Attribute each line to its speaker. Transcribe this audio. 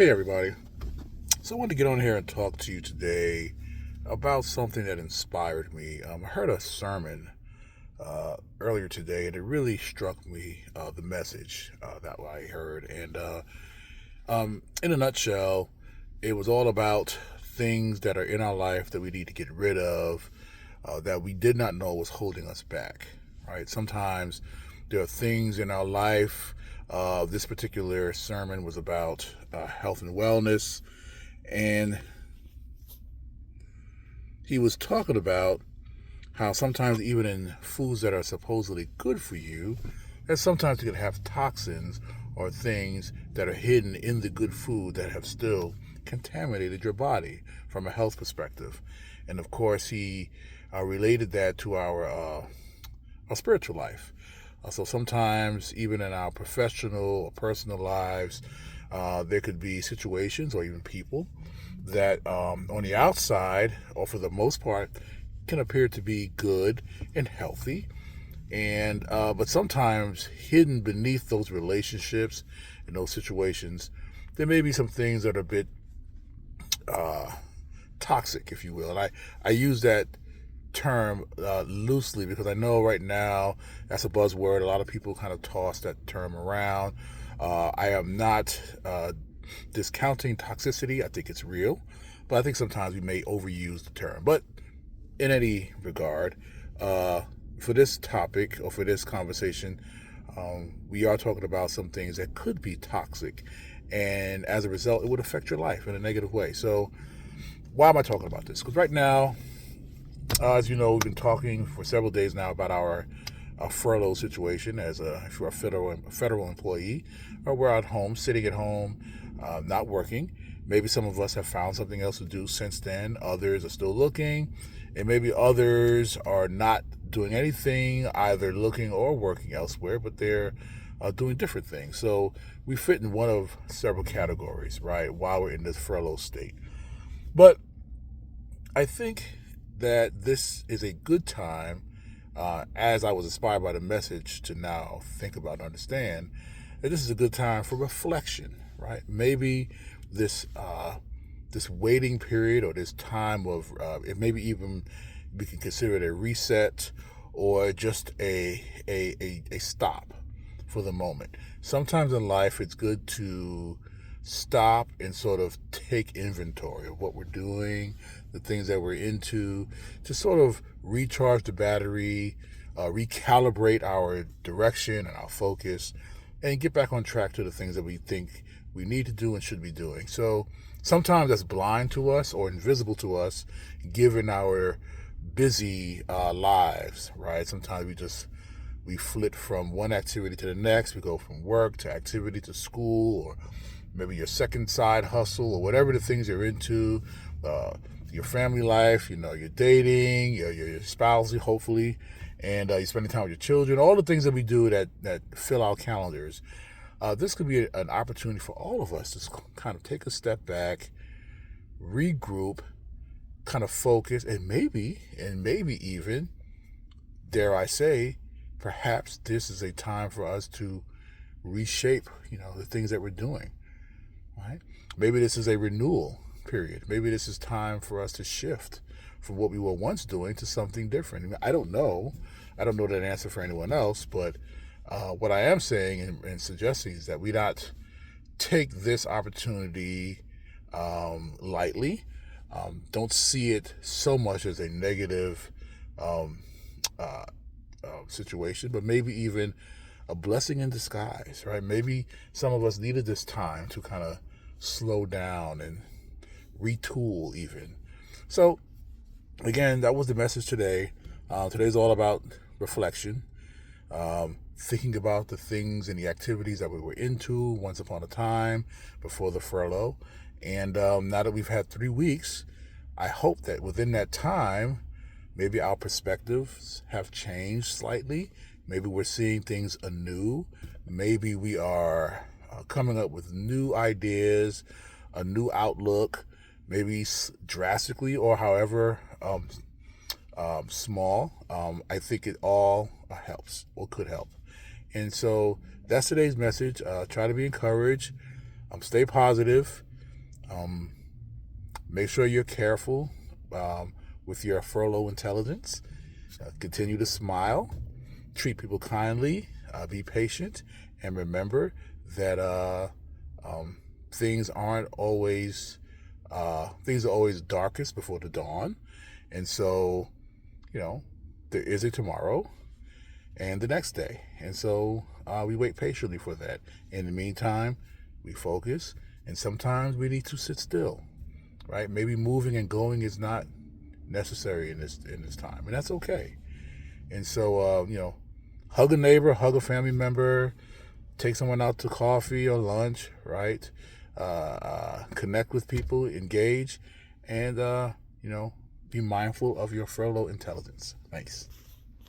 Speaker 1: Hey, everybody. So I wanted to get on here and talk to you today about something that inspired me. I heard a sermon earlier today, and it really struck me, the message that I heard. And in a nutshell, it was all about things that are in our life that we need to get rid of, that we did not know was holding us back, right? Sometimes there are things in our life. This particular sermon was about health and wellness, and he was talking about how sometimes even in foods that are supposedly good for you, that sometimes you can have toxins or things that are hidden in the good food that have still contaminated your body from a health perspective. And of course, he related that to our spiritual life. So sometimes, even in our professional or personal lives, there could be situations or even people that on the outside, or for the most part, can appear to be good and healthy. And but sometimes hidden beneath those relationships and those situations, there may be some things that are a bit uh, toxic, if you will. And I use that term loosely because I know right now that's a buzzword. A lot of people kind of toss that term around. I am not discounting toxicity. I think it's real, but I think sometimes we may overuse the term. But in any regard, for this topic or for this conversation, we are talking about some things that could be toxic, and as a result, it would affect your life in a negative way. So, why am I talking about this? Because right now, as you know, we've been talking for several days now about our furlough situation. If you're a federal employee, or we're at home, sitting at home, not working. Maybe some of us have found something else to do since then. Others are still looking, and maybe others are not doing anything, either looking or working elsewhere, but they're doing different things. So we fit in one of several categories, right? While we're in this furlough state, but I think that this is a good time, as I was inspired by the message, to now think about and understand that this is a good time for reflection, right? Maybe this this waiting period, or this time of it, maybe even we can consider it a reset, or just a stop for the moment. Sometimes in life, it's good to stop and sort of take inventory of what we're doing, the things that we're into, to sort of recharge the battery, recalibrate our direction and our focus, and get back on track to the things that we think we need to do and should be doing. So sometimes that's blind to us or invisible to us, given our busy lives, right? Sometimes we flit from one activity to the next. We go from work to activity to school, or maybe your second side hustle, or whatever the things you're into, your family life, you're dating, your spouse, hopefully, and you're spending time with your children, all the things that we do that fill our calendars. This could be an opportunity for all of us to kind of take a step back, regroup, kind of focus, and maybe even, dare I say, perhaps this is a time for us to reshape, the things that we're doing, right? Maybe this is a renewal period. Maybe this is time for us to shift from what we were once doing to something different. I don't know. I don't know that answer for anyone else, but what I am saying and suggesting is that we not take this opportunity lightly. Don't see it so much as a negative um, uh, situation, but maybe even a blessing in disguise, right? Maybe some of us needed this time to kind of slow down and retool even. So again, that was the message today. Today's all about reflection, thinking about the things and the activities that we were into once upon a time before the furlough. And now that we've had 3 weeks, I hope that within that time, maybe our perspectives have changed slightly. Maybe we're seeing things anew. Maybe we are coming up with new ideas, a new outlook, maybe drastically or however small. I think it all helps or could help. And so that's today's message. Try to be encouraged. Stay positive. Make sure you're careful with your furlough intelligence. Continue to smile, treat people kindly, be patient, and remember that things are always darkest before the dawn, and so there is a tomorrow and the next day, and so we wait patiently for that. In the meantime, we focus, and sometimes we need to sit still, right? Maybe moving and going is not necessary in this time, and that's okay. And so hug a neighbor, hug a family member, take someone out to coffee or lunch, right? Connect with people, engage, and be mindful of your furlough intelligence. Thanks.